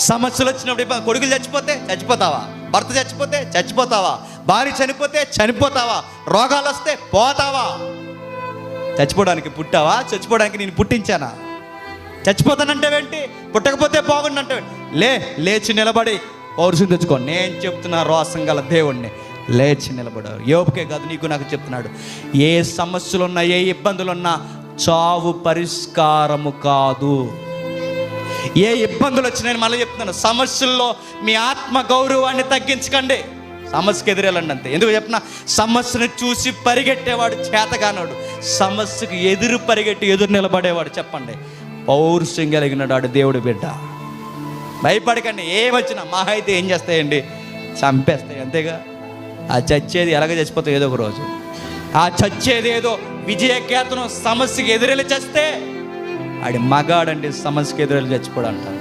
సమస్యలు వచ్చినప్పుడు కొడుకులు చచ్చిపోతే చచ్చిపోతావా? భర్త చచ్చిపోతే చచ్చిపోతావా? భార్య చనిపోతే చనిపోతావా? రోగాలు వస్తే పోతావా? చచ్చిపోవడానికి పుట్టావా? చచ్చిపోవడానికి నేను పుట్టించానా? చచ్చిపోతానంటావేంటి? పుట్టకపోతే బాగుండంటే లేచి నిలబడి పౌరుషం తెచ్చుకో. నేను చెప్తున్నా, రోసం గల దేవుణ్ణి, లేచి నిలబడారు. యోబుకే కాదు, నీకు నాకు చెప్తున్నాడు. ఏ సమస్యలున్నా, ఏ ఇబ్బందులున్నా చావు పరిష్కారము కాదు. ఏ ఇబ్బందులు వచ్చినాయని మళ్ళీ చెప్తున్నాను, సమస్యల్లో మీ ఆత్మ గౌరవాన్ని తగ్గించకండి. సమస్యకు ఎదురెళ్ళండి అంతే. ఎందుకు చెప్పిన, సమస్యను చూసి పరిగెట్టేవాడు చేతగానోడు, సమస్యకు ఎదురు పరిగెట్టి ఎదురు నిలబడేవాడు చెప్పండి పౌరుషం కలిగినాడు ఆడు దేవుడు బిడ్డ. భయపడకండి. ఏమొచ్చినా మహా అయితే ఏం చేస్తాయండి? చంపేస్తాయి, అంతేగా. ఆ చచ్చేది ఎలాగ చచ్చిపోతాయి ఏదో ఒక రోజు. ఆ చచ్చేది ఏదో విజయకేతనం సమస్యకి ఎదురెళ్ళి చస్తే ఆడి మగాడండి సమస్యకి ఎదురెళ్ళి చచ్చిపోడు అంటారు.